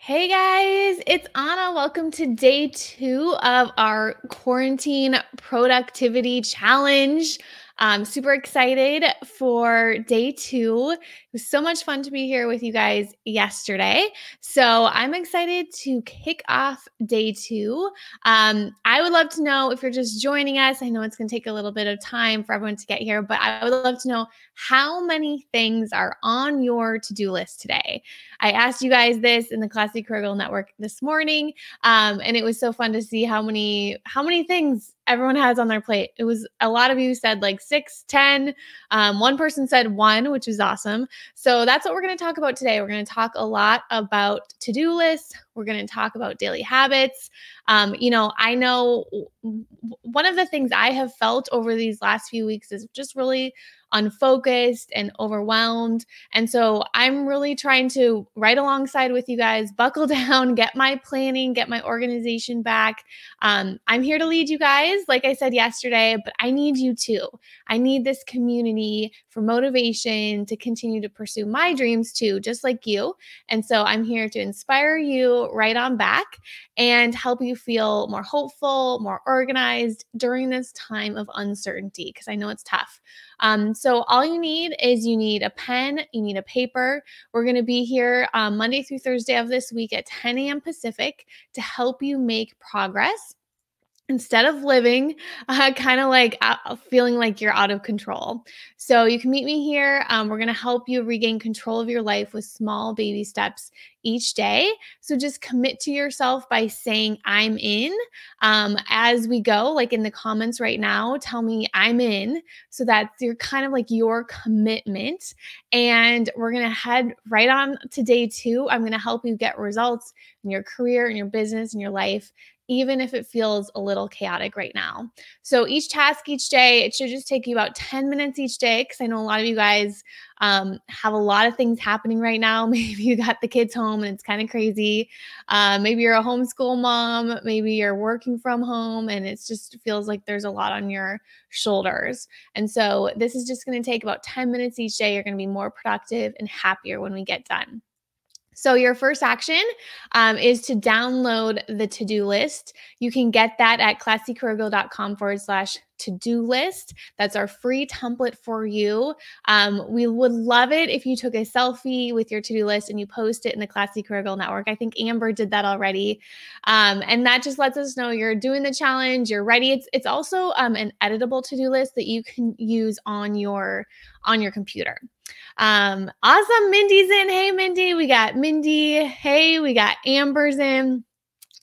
Hey guys, it's Anna. Welcome to day 2 of our quarantine productivity challenge. I'm super excited for day 2. It was so much fun to be here with you guys yesterday. So I'm excited to kick off day 2. I would love to know if you're just joining us. I know it's going to take a little bit of time for everyone to get here, but I would love to know how many things are on your to-do list today. I asked you guys this in the Classy Career Girl Network this morning, and it was so fun to see how many things everyone has on their plate. It was a lot of you said like 6, 10. One person said 1, which is awesome. So that's what we're going to talk about today. We're going to talk a lot about to-do lists. We're going to talk about daily habits. I know one of the things I have felt over these last few weeks is just really unfocused and overwhelmed. And so I'm really trying to, right alongside with you guys, buckle down, get my planning, get my organization back. I'm here to lead you guys, like I said yesterday, but I need you too. I need this community for motivation to continue to pursue my dreams too, just like you. And so I'm here to inspire you right on back and help you feel more hopeful, more organized during this time of uncertainty, because I know it's tough. So all you need is you need a pen, you need a paper. We're going to be here Monday through Thursday of this week at 10 a.m. Pacific to help you make progress instead of living kind of like feeling like you're out of control. So you can meet me here. We're going to help you regain control of your life with small baby steps each day. So just commit to yourself by saying I'm in as we go, like in the comments right now, tell me I'm in. So that's your kind of like your commitment. And we're going to head right on to day 2. I'm going to help you get results in your career, in your business, in your life, even if it feels a little chaotic right now. So each task each day, it should just take you about 10 minutes each day, because I know a lot of you guys have a lot of things happening right now. Maybe you got the kids home and it's kind of crazy. Maybe you're a homeschool mom. Maybe you're working from home and it just feels like there's a lot on your shoulders. And so this is just going to take about 10 minutes each day. You're going to be more productive and happier when we get done. So your first action is to download the to-do list. You can get that at classycareergirl.com/to-do list. That's our free template for you. We would love it if you took a selfie with your to-do list and you post it in the Classy Career Girl Network. I think Amber did that already. And that just lets us know you're doing the challenge, you're ready. It's also an editable to-do list that you can use on your computer. Awesome. Mindy's in. Hey, Mindy. We got Mindy. Hey, we got Amber's in.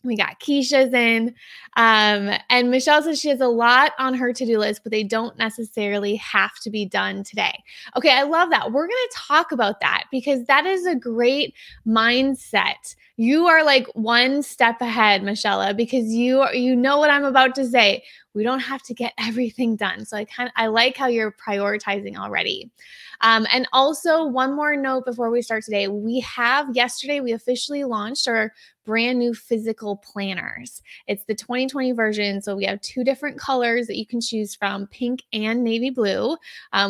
We got Keisha's in. And Michelle says she has a lot on her to-do list, but they don't necessarily have to be done today. Okay, I love that. We're going to talk about that because that is a great mindset. You are like one step ahead, Michelle, because you know what I'm about to say. We don't have to get everything done. So I like how you're prioritizing already. And also one more note before we start today, yesterday we officially launched our brand new physical planners. It's the 2020 version. So we have 2 different colors that you can choose from, pink and navy blue,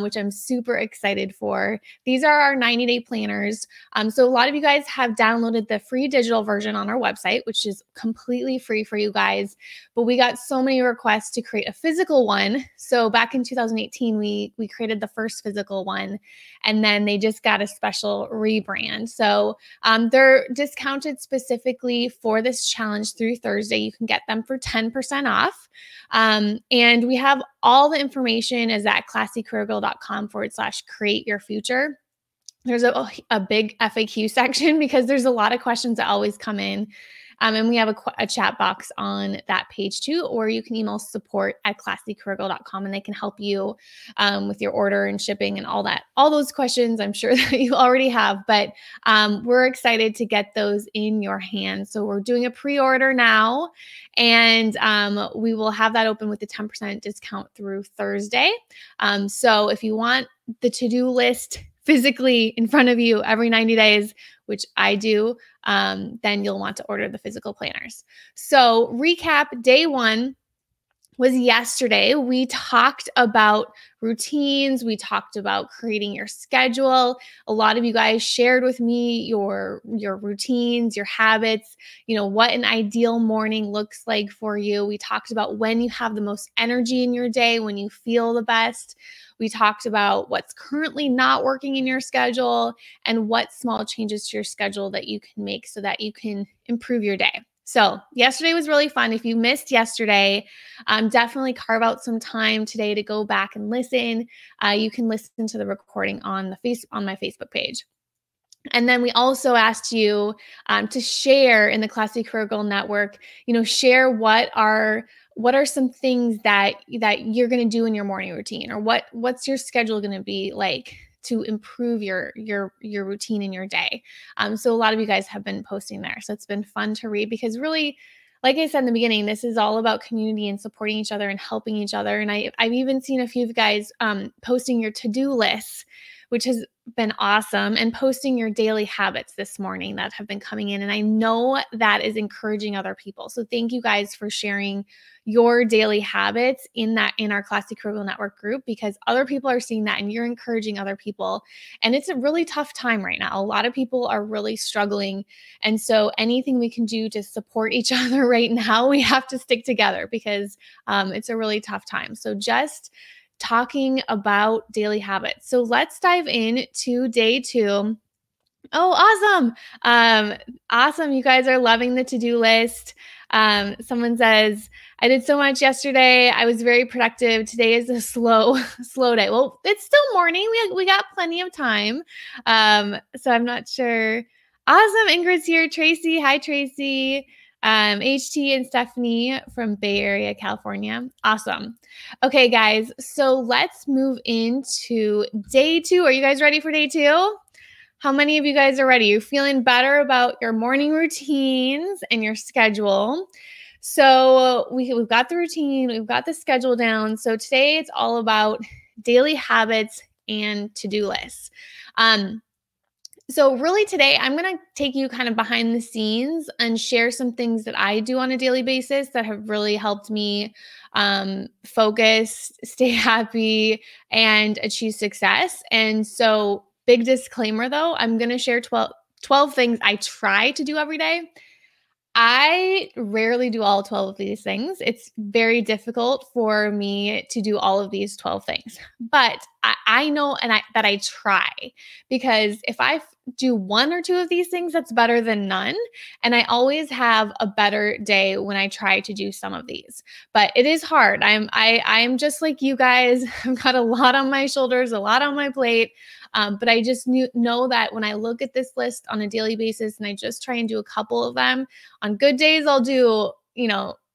which I'm super excited for. These are our 90-day planners. So a lot of you guys have downloaded the free digital version on our website, which is completely free for you guys. But we got so many requests to create a physical one. So back in 2018, we created the first physical one, and then they just got a special rebrand. So they're discounted specifically for this challenge through Thursday. You can get them for 10% off. And we have all the information is at classycareergirl.com/create your future. There's a big FAQ section because there's a lot of questions that always come in. And we have a chat box on that page too, or you can email support@classycareergirl.com and they can help you with your order and shipping and all that. All those questions I'm sure that you already have, but we're excited to get those in your hands. So we're doing a pre-order now, and we will have that open with the 10% discount through Thursday. So if you want the to-do list physically in front of you every 90 days, which I do, then you'll want to order the physical planners. So recap day 1, was yesterday. We talked about routines. We talked about creating your schedule. A lot of you guys shared with me your routines, your habits, what an ideal morning looks like for you. We talked about when you have the most energy in your day, when you feel the best. We talked about what's currently not working in your schedule and what small changes to your schedule that you can make so that you can improve your day. So yesterday was really fun. If you missed yesterday, definitely carve out some time today to go back and listen. You can listen to the recording on my Facebook page. And then we also asked you to share in the Classy Career Girl Network. Share what are some things that you're going to do in your morning routine, or what's your schedule going to be like to improve your routine in your day. So a lot of you guys have been posting there. So it's been fun to read, because really, like I said in the beginning, this is all about community and supporting each other and helping each other. And I've even seen a few of you guys posting your to-do lists, which has been awesome, and posting your daily habits this morning that have been coming in. And I know that is encouraging other people. So thank you guys for sharing your daily habits in our Classy Career Girl Network group, because other people are seeing that and you're encouraging other people. And it's a really tough time right now. A lot of people are really struggling. And so anything we can do to support each other right now, we have to stick together, because it's a really tough time. So just talking about daily habits. So let's dive into day 2. Oh, awesome. Awesome. You guys are loving the to-do list. Someone says, I did so much yesterday. I was very productive. Today is a slow day. Well, it's still morning. We got plenty of time. So I'm not sure. Awesome. Ingrid's here. Tracy. Hi, Tracy. HT and Stephanie from Bay Area, California. Awesome. Okay, guys. So let's move into day 2. Are you guys ready for day 2? How many of you guys are ready? You're feeling better about your morning routines and your schedule. So we've got the routine, we've got the schedule down. So today it's all about daily habits and to-do lists. So really today, I'm going to take you kind of behind the scenes and share some things that I do on a daily basis that have really helped me focus, stay happy, and achieve success. And so big disclaimer though, I'm going to share 12 things I try to do every day. I rarely do all 12 of these things. It's very difficult for me to do all of these 12 things, but I know that I try, because if I do 1 or 2 of these things, that's better than none. And I always have a better day when I try to do some of these, but it is hard. I'm just like you guys. I've got a lot on my shoulders, a lot on my plate. But I just know that when I look at this list on a daily basis and I just try and do a couple of them, on good days, I'll do,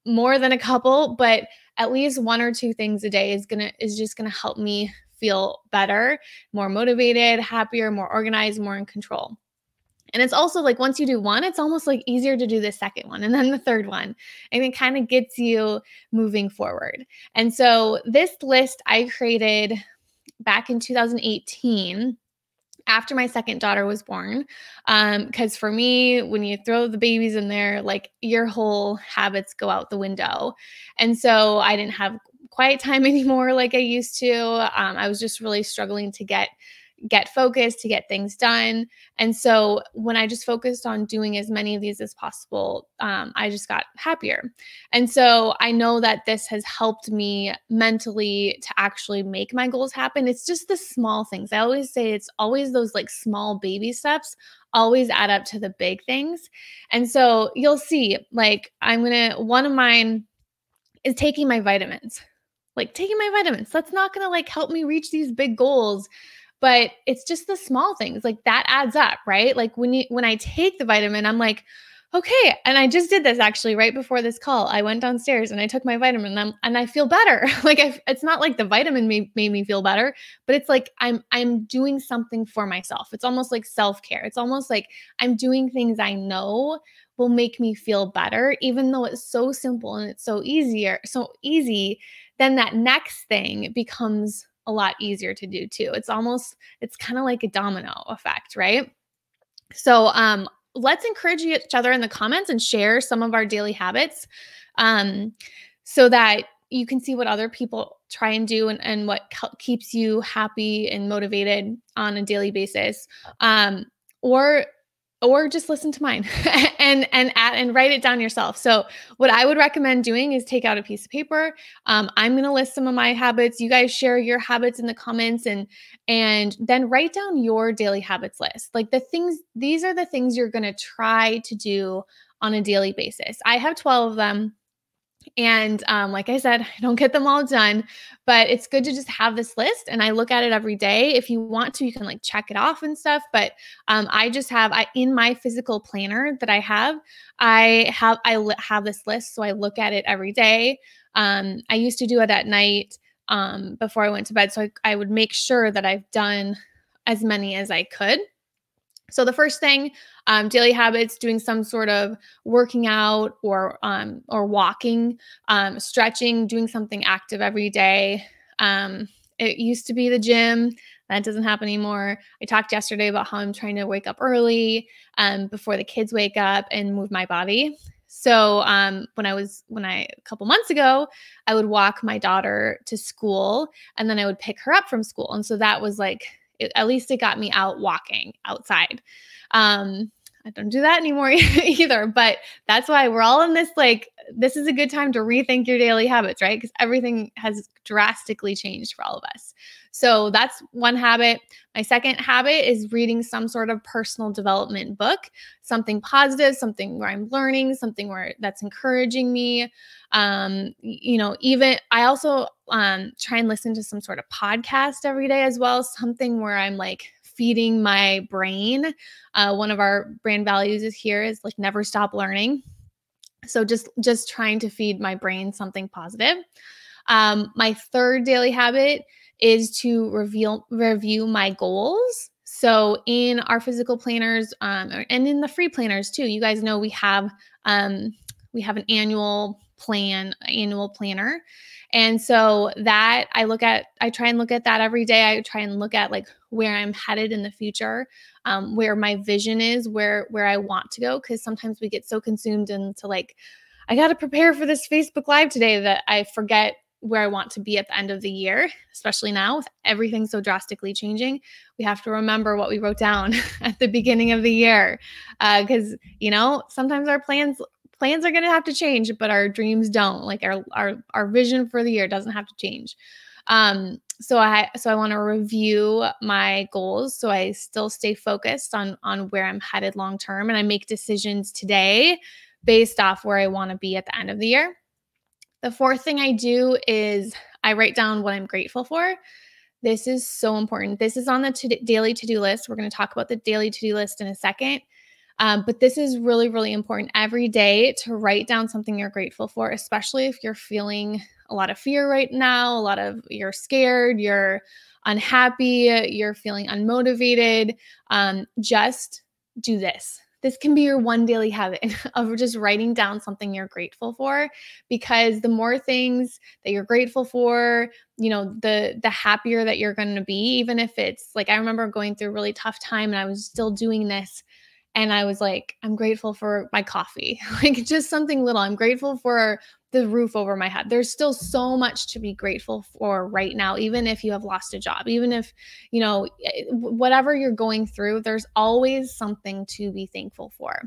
more than a couple, but at least 1 or 2 things a day is just gonna help me feel better, more motivated, happier, more organized, more in control. And it's also like once you do one, it's almost like easier to do the second one and then the third one. And it kind of gets you moving forward. And so this list I created back in 2018 after my second daughter was born. Because for me, when you throw the babies in there, like your whole habits go out the window. And so I didn't have quiet time anymore like I used to. I was just really struggling to get focused, to get things done. And so when I just focused on doing as many of these as possible, I just got happier. And so I know that this has helped me mentally to actually make my goals happen. It's just the small things. I always say it's always those like small baby steps always add up to the big things. And so you'll see, like one of mine is taking my vitamins. That's not going to like help me reach these big goals. But it's just the small things like that adds up, right? Like when I take the vitamin, I'm like, okay. And I just did this actually right before this call. I went downstairs and I took my vitamin and I feel better. It's not like the vitamin made me feel better, but it's like I'm doing something for myself. It's almost like self-care. It's almost like I'm doing things I know will make me feel better, even though it's so simple and it's so easy. Then that next thing becomes a lot easier to do too. It's kind of like a domino effect, right? So let's encourage each other in the comments and share some of our daily habits so that you can see what other people try and do and what keeps you happy and motivated on a daily basis. Um, or just listen to mine and write it down yourself. So what I would recommend doing is take out a piece of paper. I'm going to list some of my habits. You guys share your habits in the comments and then write down your daily habits list. Like these are the things you're going to try to do on a daily basis. I have 12 of them. And like I said, I don't get them all done, but it's good to just have this list. And I look at it every day. If you want to, you can like check it off and stuff. But I in my physical planner that I have this list. So I look at it every day. I used to do it at night before I went to bed. So I would make sure that I've done as many as I could. So the first thing, daily habits, doing some sort of working out or walking, stretching, doing something active every day. It used to be the gym. That doesn't happen anymore. I talked yesterday about how I'm trying to wake up early before the kids wake up and move my body. So a couple months ago, I would walk my daughter to school and then I would pick her up from school. And so that was like, at least it got me out walking outside. I don't do that anymore either, but that's why we're all in this, like, this is a good time to rethink your daily habits, right? Because everything has drastically changed for all of us. So that's one habit. My second habit is reading some sort of personal development book, something positive, something where I'm learning, something where that's encouraging me. Even I also try and listen to some sort of podcast every day as well, something where I'm like feeding my brain. One of our brand values is like never stop learning. So just trying to feed my brain something positive. My third daily habit is to review my goals. So in our physical planners and in the free planners too, you guys know we have an annual planner. And so that I try and look at that every day. I try and look at like where I'm headed in the future, where my vision is, where I want to go. Cause sometimes we get so consumed into like, I got to prepare for this Facebook Live today that I forget where I want to be at the end of the year, especially now with everything so drastically changing. We have to remember what we wrote down at the beginning of the year. Cause sometimes our plans are going to have to change, but our dreams don't. Like our vision for the year doesn't have to change. So I want to review my goals so I still stay focused on where I'm headed long term, and I make decisions today based off where I want to be at the end of the year. The fourth thing I do is I write down what I'm grateful for. This is so important. This is on the daily to-do list. We're going to talk about the daily to-do list in a second. But this is really, really important every day to write down something you're grateful for, especially if you're feeling a lot of fear right now, you're scared, you're unhappy, you're feeling unmotivated. Just do this. This can be your one daily habit of just writing down something you're grateful for, because the more things that you're grateful for, the happier that you're going to be. Even if it's like, I remember going through a really tough time and I was still doing this. And I was like, I'm grateful for my coffee, like just something little. I'm grateful for the roof over my head. There's still so much to be grateful for right now, even if you have lost a job, even if, whatever you're going through, there's always something to be thankful for.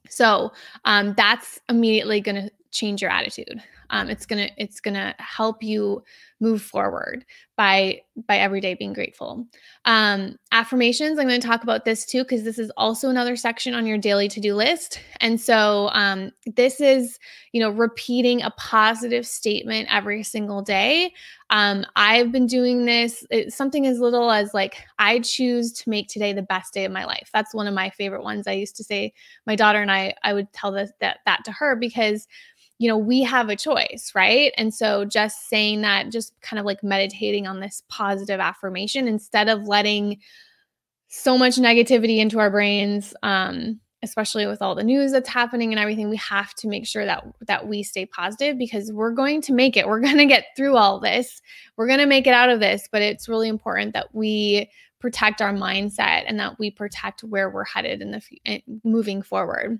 So that's immediately going to change your attitude. It's gonna help you move forward by every day being grateful. Affirmations, I'm going to talk about this too, because this is also another section on your daily to-do list. And so this is, repeating a positive statement every single day. I've been doing this, something as little as like, I choose to make today the best day of my life. That's one of my favorite ones. I used to say, my daughter and I would tell that to her, because we have a choice, right? And so just saying that, just kind of like meditating on this positive affirmation instead of letting so much negativity into our brains, especially with all the news that's happening and everything. We have to make sure that we stay positive, because we're going to make it. We're going to get through all this. We're going to make it out of this, but it's really important that we protect our mindset and that we protect where we're headed moving forward.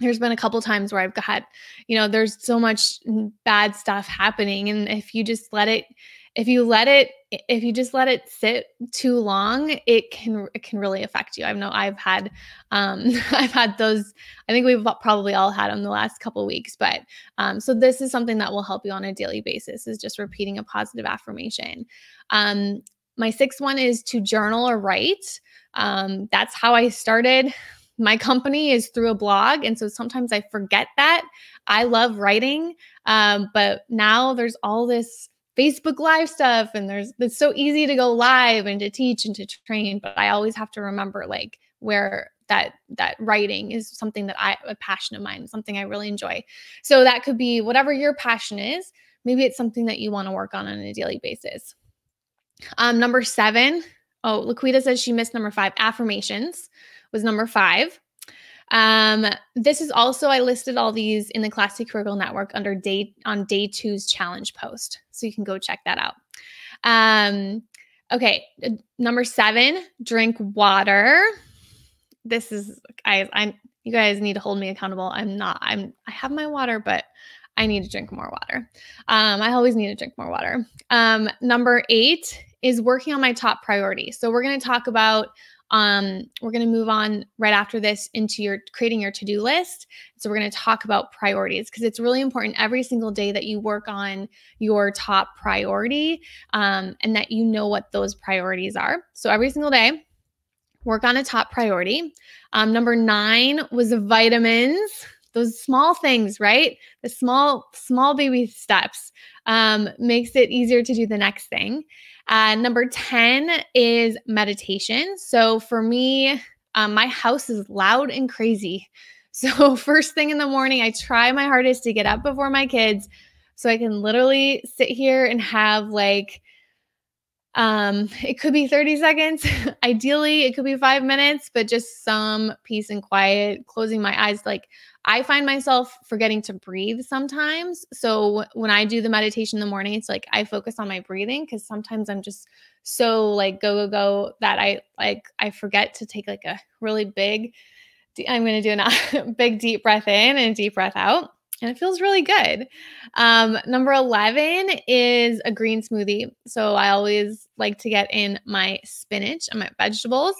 there's been a couple times where I've got, there's so much bad stuff happening. And if you just let it sit too long, it can really affect you. I know I've had, I've had those, I think we've probably all had them the last couple of weeks, but, so this is something that will help you on a daily basis, is just repeating a positive affirmation. My sixth one is to journal or write. That's how I started. My company is through a blog. And so sometimes I forget that. I love writing. But now there's all this Facebook Live stuff, and it's so easy to go live and to teach and to train. But I always have to remember like where that writing is something that a passion of mine, something I really enjoy. So that could be whatever your passion is. Maybe it's something that you want to work on a daily basis. Number 7. Oh, Laquita says she missed number 5. Affirmations was number 5. This is also, I listed all these in the Classic Curricle Network on day 2's challenge post. So you can go check that out. Okay. Number 7, drink water. This is, you guys need to hold me accountable. I have my water, but I need to drink more water. I always need to drink more water. Number 8 is working on my top priority. So we're going to talk about, we're going to move on right after this into creating your to-do list. So we're going to talk about priorities, because it's really important every single day that you work on your top priority, and that you know what those priorities are. So every single day, work on a top priority. Number 9 was the vitamins. Those small things, right? The small baby steps makes it easier to do the next thing. Number 10 is meditation. So for me, my house is loud and crazy. So first thing in the morning, I try my hardest to get up before my kids so I can literally sit here and have like, it could be 30 seconds. Ideally, it could be 5 minutes, but just some peace and quiet, closing my eyes. Like, I find myself forgetting to breathe sometimes. So when I do the meditation in the morning, it's like I focus on my breathing, because sometimes I'm just so like go that I forget to take like a really big, I'm going to do a big deep breath in and deep breath out. And it feels really good. Number 11 is a green smoothie. So I always like to get in my spinach and my vegetables.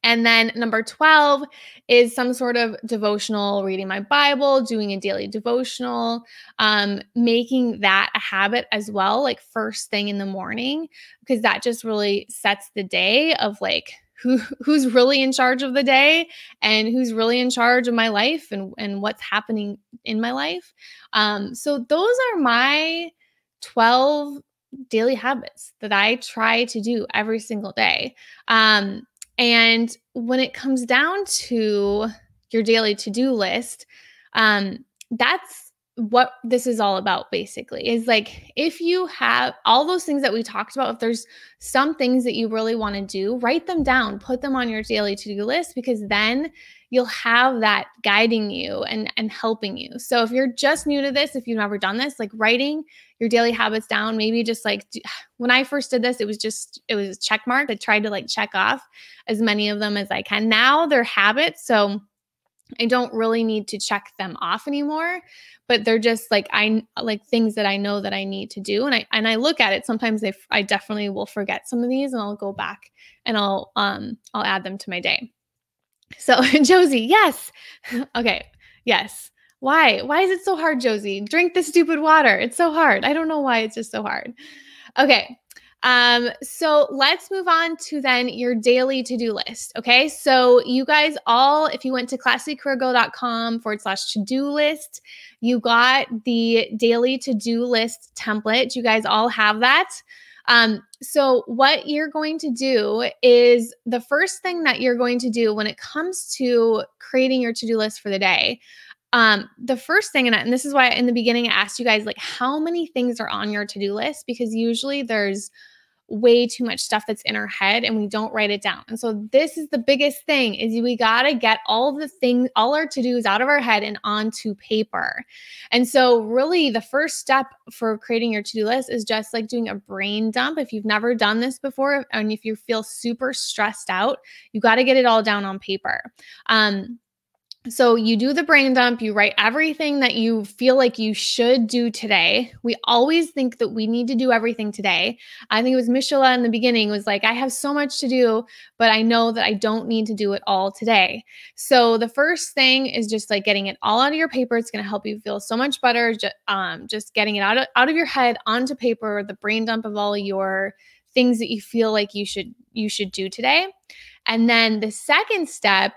And then number 12 is some sort of devotional, reading my Bible, doing a daily devotional, making that a habit as well, like first thing in the morning, because that just really sets the day of like, who's really in charge of the day and who's really in charge of my life and what's happening in my life. So those are my 12 daily habits that I try to do every single day. And when it comes down to your daily to-do list, that's what this is all about, basically, is like, if you have all those things that we talked about, if there's some things that you really want to do, write them down, put them on your daily to-do list, because then you'll have that guiding you and helping you. So if you're just new to this, if you've never done this, like writing your daily habits down, maybe just like, when I first did this, it was a check mark. I tried to like check off as many of them as I can. Now they're habits, so I don't really need to check them off anymore, but they're just like, things that I know that I need to do. And I look at it. Sometimes I definitely will forget some of these, and I'll go back and I'll add them to my day. So Josie, yes. Okay. Yes. Why is it so hard, Josie? Drink the stupid water. It's so hard. I don't know why it's just so hard. Okay. So let's move on to then your daily to-do list. Okay. So you guys all, if you went to classiccareergo.com/to-do list, you got the daily to-do list template. You guys all have that. So what you're going to do is, the first thing that you're going to do when it comes to creating your to-do list for the day, the first thing, and this is why in the beginning I asked you guys, like, how many things are on your to-do list? Because usually there's way too much stuff that's in our head and we don't write it down. And so this is the biggest thing, is we got to get all our to-dos out of our head and onto paper. And so really the first step for creating your to-do list is just like doing a brain dump. If you've never done this before, and if you feel super stressed out, you got to get it all down on paper. So you do the brain dump, you write everything that you feel like you should do today. We always think that we need to do everything today. I think it was Michelle in the beginning was like, I have so much to do, but I know that I don't need to do it all today. So the first thing is just like getting it all out of your paper. It's going to help you feel so much better. Just getting it out of your head onto paper, the brain dump of all your things that you feel like you should do today. And then the second step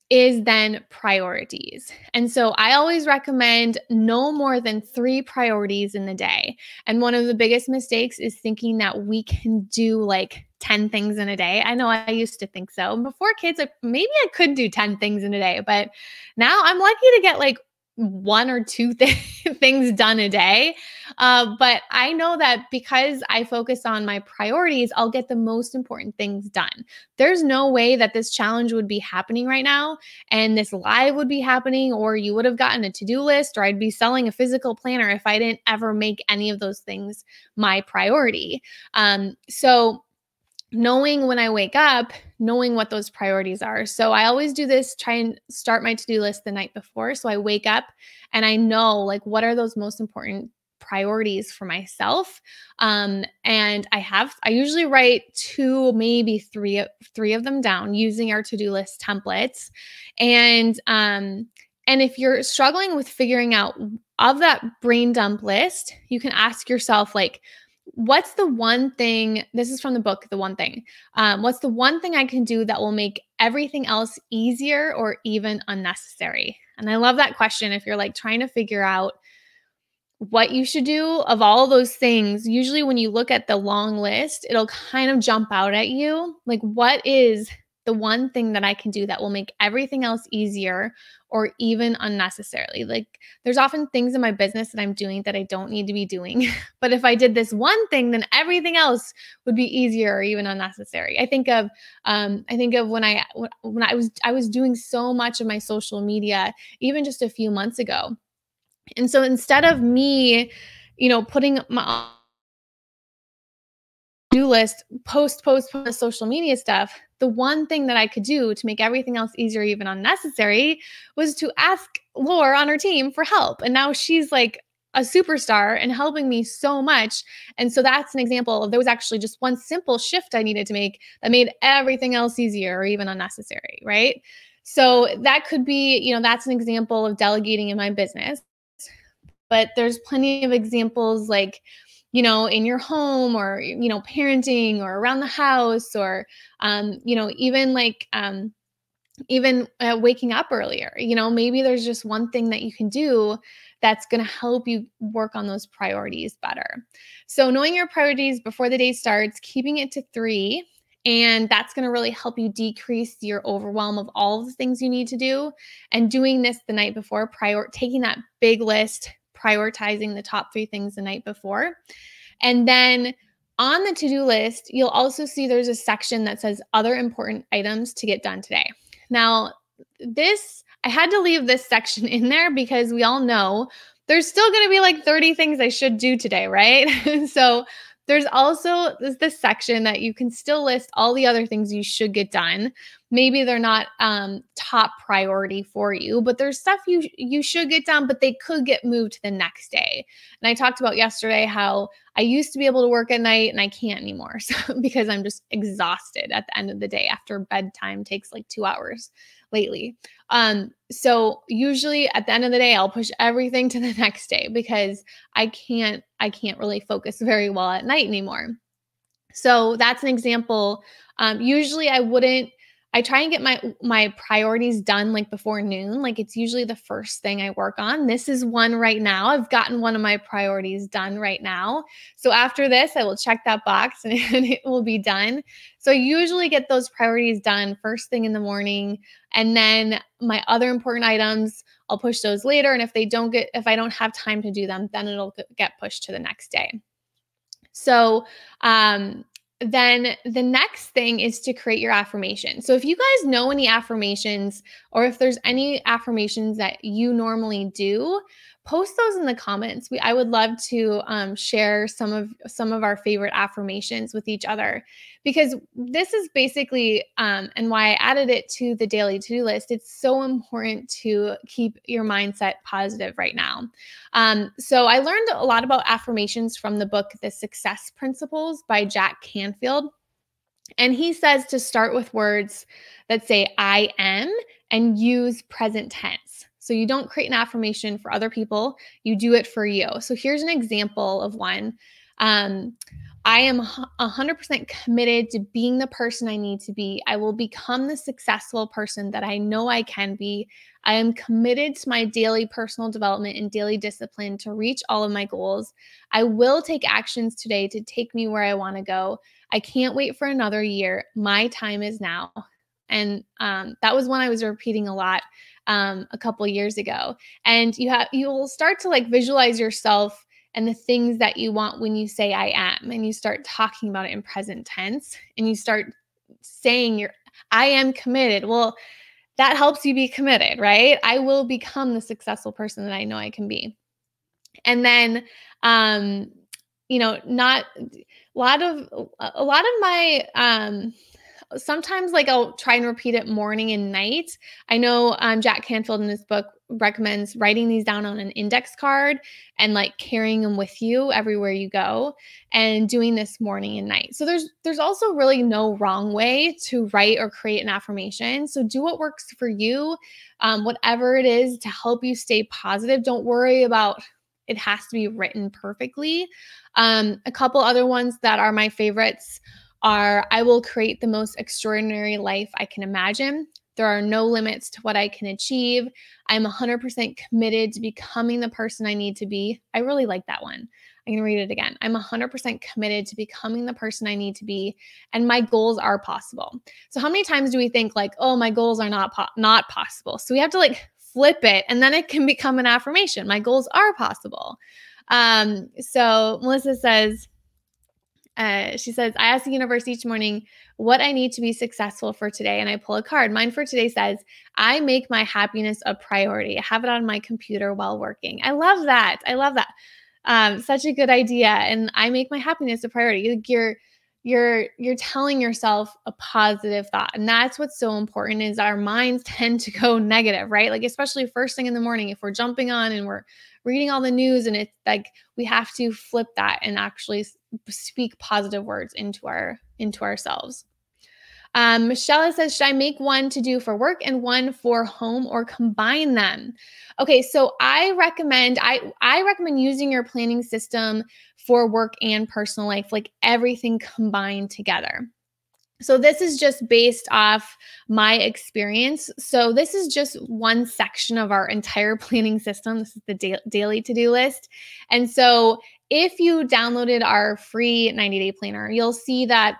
is then priorities. And so I always recommend no more than 3 priorities in the day. And one of the biggest mistakes is thinking that we can do like 10 things in a day. I know I used to think so. Before kids, maybe I could do 10 things in a day, but now I'm lucky to get like 1 or 2 things done a day. But I know that because I focus on my priorities, I'll get the most important things done. There's no way that this challenge would be happening right now and this live would be happening, or you would have gotten a to-do list, or I'd be selling a physical planner if I didn't ever make any of those things my priority. So knowing when I wake up, knowing what those priorities are. So I always do this, try and start my to-do list the night before. So I wake up and I know like what are those most important priorities for myself. And I usually write 2, maybe three of them down using our to-do list templates. And if you're struggling with figuring out of that brain dump list, you can ask yourself like, what's the one thing, this is from the book, The One Thing. What's the one thing I can do that will make everything else easier or even unnecessary? And I love that question. If you're like trying to figure out what you should do of all those things, usually when you look at the long list, it'll kind of jump out at you. Like, what is the one thing that I can do that will make everything else easier or even unnecessarily? Like, there's often things in my business that I'm doing that I don't need to be doing. But if I did this one thing, then everything else would be easier or even unnecessary. I think of when I was doing so much of my social media, even just a few months ago. And so instead of me, putting my to-do list, post the social media stuff, the one thing that I could do to make everything else easier, even unnecessary, was to ask Laura on her team for help. And now she's like a superstar and helping me so much. And so that's an example of there was actually just one simple shift I needed to make that made everything else easier or even unnecessary, right? So that could be, that's an example of delegating in my business. But there's plenty of examples like, in your home or, parenting or around the house or, even like, even waking up earlier. Maybe there's just one thing that you can do that's going to help you work on those priorities better. So knowing your priorities before the day starts, keeping it to 3, and that's going to really help you decrease your overwhelm of all of the things you need to do. And doing this the night before, taking that big list, prioritizing the top 3 things the night before. And then on the to-do list, you'll also see there's a section that says other important items to get done today. Now, I had to leave this section in there because we all know there's still going to be like 30 things I should do today, right? So there's also this section that you can still list all the other things you should get done. Maybe they're not top priority for you, but there's stuff you should get done, but they could get moved to the next day. And I talked about yesterday how I used to be able to work at night and I can't anymore because I'm just exhausted at the end of the day after bedtime takes like 2 hours lately. So usually at the end of the day, I'll push everything to the next day because I can't really focus very well at night anymore. So that's an example. Usually I try and get my priorities done like before noon. Like it's usually the first thing I work on. This is one right now. I've gotten one of my priorities done right now. So after this, I will check that box and it will be done. So I usually get those priorities done first thing in the morning. And then my other important items, I'll push those later. And if I don't have time to do them, then it'll get pushed to the next day. So, then the next thing is to create your affirmation. So if you guys know any affirmations or if there's any affirmations that you normally do, post those in the comments. I would love to share some of our favorite affirmations with each other, because this is basically and why I added it to the daily to-do list. It's so important to keep your mindset positive right now. So I learned a lot about affirmations from the book The Success Principles by Jack Canfield. And he says to start with words that say I am and use present tense. So you don't create an affirmation for other people, you do it for you. So here's an example of one. I am 100% committed to being the person I need to be. I will become the successful person that I know I can be. I am committed to my daily personal development and daily discipline to reach all of my goals. I will take actions today to take me where I want to go. I can't wait for another year. My time is now. And that was one I was repeating a lot a couple years ago. And you will start to like visualize yourself and the things that you want when you say I am, and you start talking about it in present tense, and you start saying I am committed. Well, that helps you be committed, right? I will become the successful person that I know I can be. And then, not a lot of my, sometimes like I'll try and repeat it morning and night. I know Jack Canfield in his book recommends writing these down on an index card and like carrying them with you everywhere you go and doing this morning and night. So there's also really no wrong way to write or create an affirmation. So do what works for you, whatever it is to help you stay positive. Don't worry about it has to be written perfectly. A couple other ones that are my favorites are I will create the most extraordinary life I can imagine. There are no limits to what I can achieve. I'm 100% committed to becoming the person I need to be. I really like that one. I'm going to read it again. I'm 100% committed to becoming the person I need to be, and my goals are possible. So how many times do we think like, oh, my goals are not possible? So we have to like flip it, and then it can become an affirmation. My goals are possible. So Melissa says, she says, I ask the universe each morning what I need to be successful for today, and I pull a card. Mine for today says, I make my happiness a priority. I have it on my computer while working. I love that. I love that. Such a good idea. And I make my happiness a priority. You're telling yourself a positive thought. And that's what's so important is our minds tend to go negative, right? Like, especially first thing in the morning, if we're jumping on and we're reading all the news, and it's like, we have to flip that and actually speak positive words into ourselves. Michelle says, should I make one to do for work and one for home or combine them? Okay, so I recommend using your planning system for work and personal life, like everything combined together. So this is just based off my experience. So this is just one section of our entire planning system. This is the daily to-do list. And so if you downloaded our free 90-day planner, you'll see that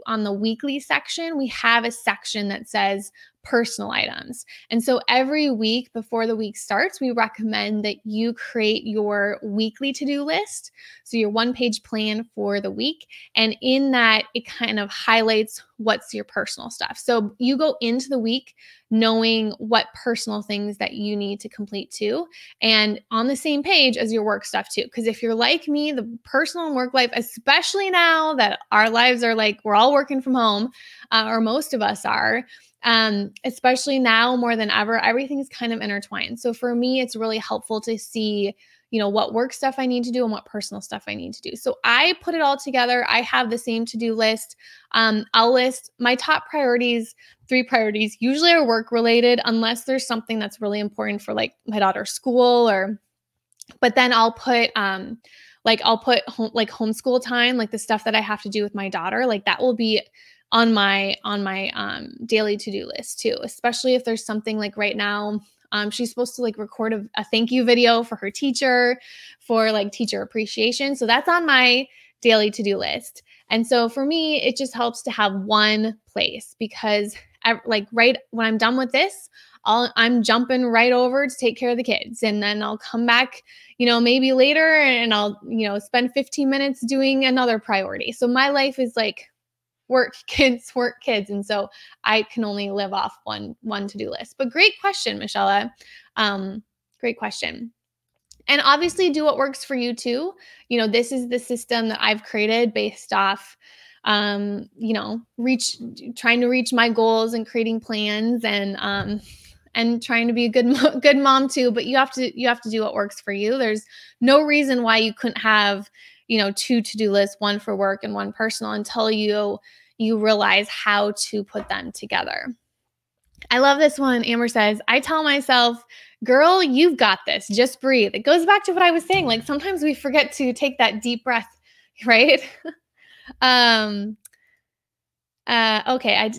on the weekly section, we have a section that says personal items. And so every week before the week starts, we recommend that you create your weekly to-do list. So your one-page plan for the week. And in that, it kind of highlights what's your personal stuff. So you go into the week knowing what personal things that you need to complete too, and on the same page as your work stuff too. Because if you're like me, the personal and work life, especially now that our lives are like, we're all working from home, or most of us are, especially now more than ever, everything is kind of intertwined. So for me, it's really helpful to see, what work stuff I need to do and what personal stuff I need to do. So I put it all together. I have the same to-do list. I'll list my top priorities. 3 priorities usually are work related, unless there's something that's really important for like my daughter's school, but then I'll put homeschool time, like the stuff that I have to do with my daughter, like that will be on my daily to-do list too, especially if there's something like right now, she's supposed to like record a thank you video for her teacher for like teacher appreciation. So that's on my daily to-do list. And so for me, it just helps to have one place, because right when I'm done with this, I'm jumping right over to take care of the kids. And then I'll come back, maybe later, and I'll, spend 15 minutes doing another priority. So my life is like work, kids, work, kids. And so I can only live off one to-do list. But great question, Michelle. Great question. And obviously do what works for you too. This is the system that I've created based off, trying to reach my goals and creating plans and trying to be a good mom too. But you have to do what works for you. There's no reason why you couldn't have, two to-do lists, one for work and one personal, until you realize how to put them together. I love this one. Amber says, I tell myself, girl, you've got this. Just breathe. It goes back to what I was saying. Like sometimes we forget to take that deep breath, right? um, okay,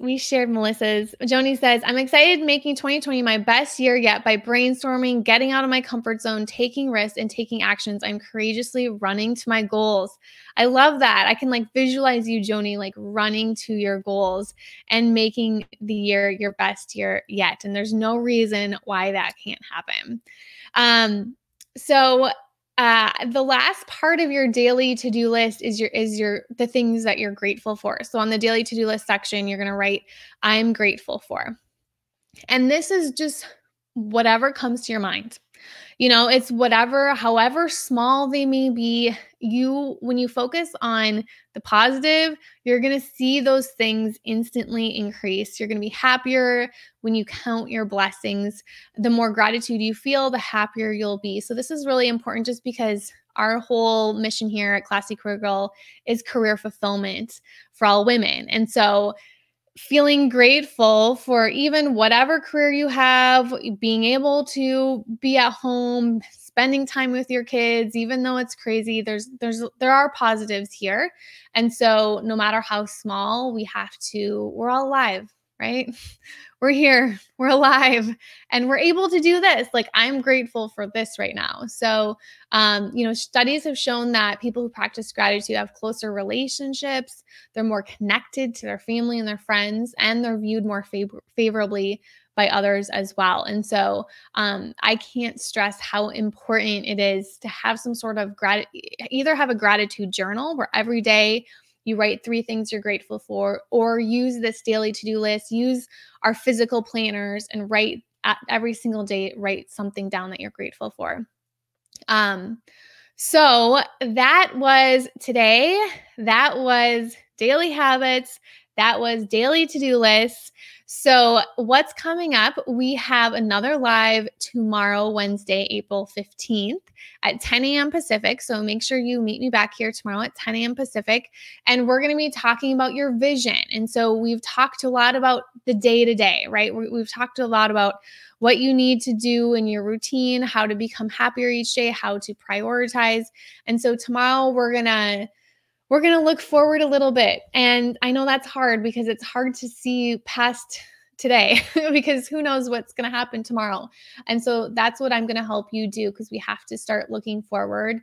we shared Melissa's. Joni says, I'm excited making 2020 my best year yet by brainstorming, getting out of my comfort zone, taking risks, and taking actions. I'm courageously running to my goals. I love that. I can visualize you, Joni, running to your goals and making the year your best year yet. And there's no reason why that can't happen. So the last part of your daily to-do list is the things that you're grateful for. So on the daily to-do list section, you're going to write, I'm grateful for. And this is just whatever comes to your mind. It's however small they may be. When you focus on the positive, you're going to see those things instantly increase. You're going to be happier when you count your blessings. The more gratitude you feel, the happier you'll be. So this is really important just because our whole mission here at Classy Career Girl is career fulfillment for all women. And so feeling grateful for even whatever career you have, being able to be at home, spending time with your kids, even though it's crazy, there are positives here. And so no matter how small, we're all alive, right? We're here, we're alive, and we're able to do this. I'm grateful for this right now. So, studies have shown that people who practice gratitude have closer relationships. They're more connected to their family and their friends, and they're viewed more favorably by others as well. And so I can't stress how important it is to have some sort of either have a gratitude journal where every day you write 3 things you're grateful for, or use this daily to-do list, use our physical planners and every single day, write something down that you're grateful for. So that was today. That was daily habits. That was daily to-do lists. So what's coming up? We have another live tomorrow, Wednesday, April 15th at 10 a.m. Pacific. So make sure you meet me back here tomorrow at 10 a.m. Pacific. And we're going to be talking about your vision. And so we've talked a lot about the day-to-day, right? We've talked a lot about what you need to do in your routine, how to become happier each day, how to prioritize. And so tomorrow we're going to look forward a little bit. And I know that's hard because it's hard to see past today because who knows what's going to happen tomorrow. And so that's what I'm going to help you do, because we have to start looking forward.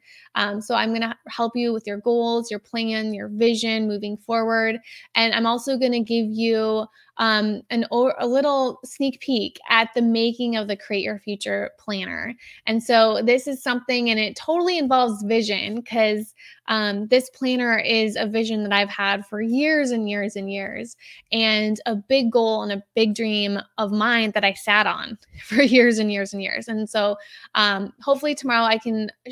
So I'm going to help you with your goals, your plan, your vision moving forward. And I'm also going to give you a little sneak peek at the making of the Create Your Future planner. And so this is something, and it totally involves vision, because this planner is a vision that I've had for years and years and years, and a big goal and a big dream of mine that I sat on for years and years and years. And so hopefully tomorrow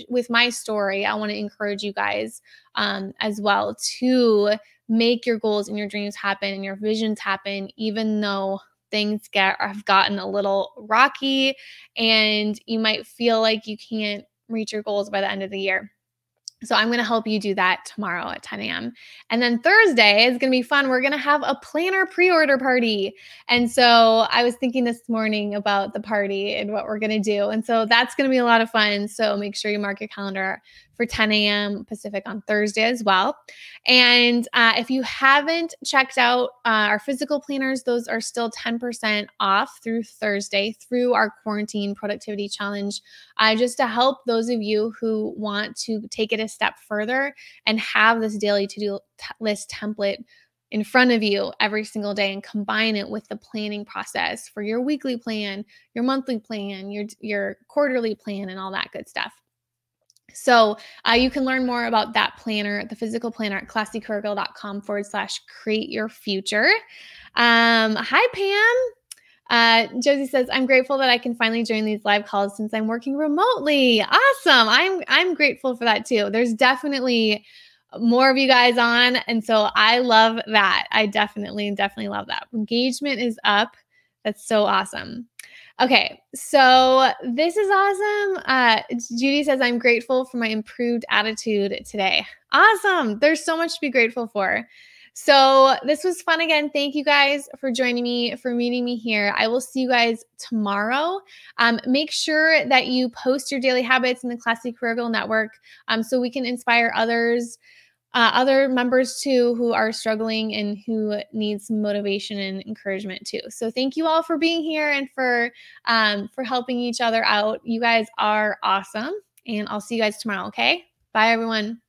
with my story, I want to encourage you guys as well to make your goals and your dreams happen and your visions happen, even though things have gotten a little rocky and you might feel like you can't reach your goals by the end of the year. So I'm going to help you do that tomorrow at 10 a.m. And then Thursday is going to be fun. We're going to have a planner pre-order party. And so I was thinking this morning about the party and what we're going to do. And so that's going to be a lot of fun. So make sure you mark your calendar for 10 a.m. Pacific on Thursday as well. And if you haven't checked out our physical planners, those are still 10% off through Thursday through our quarantine productivity challenge, just to help those of you who want to take it a step further and have this daily to-do list template in front of you every single day and combine it with the planning process for your weekly plan, your monthly plan, your quarterly plan, and all that good stuff. So you can learn more about that planner, the physical planner, at classycareergirl.com/create your future. Hi, Pam. Josie says, I'm grateful that I can finally join these live calls since I'm working remotely. Awesome. I'm grateful for that too. There's definitely more of you guys on. And so I love that. I definitely love that. Engagement is up. That's so awesome. Okay, so this is awesome. Judy says, I'm grateful for my improved attitude today. Awesome. There's so much to be grateful for. So this was fun again. Thank you guys for joining me, for meeting me here. I will see you guys tomorrow. Make sure that you post your daily habits in the Classy Career Girl Network so we can inspire others. Other members too who are struggling and who need some motivation and encouragement too. So thank you all for being here and for helping each other out. You guys are awesome, and I'll see you guys tomorrow. Okay, bye everyone.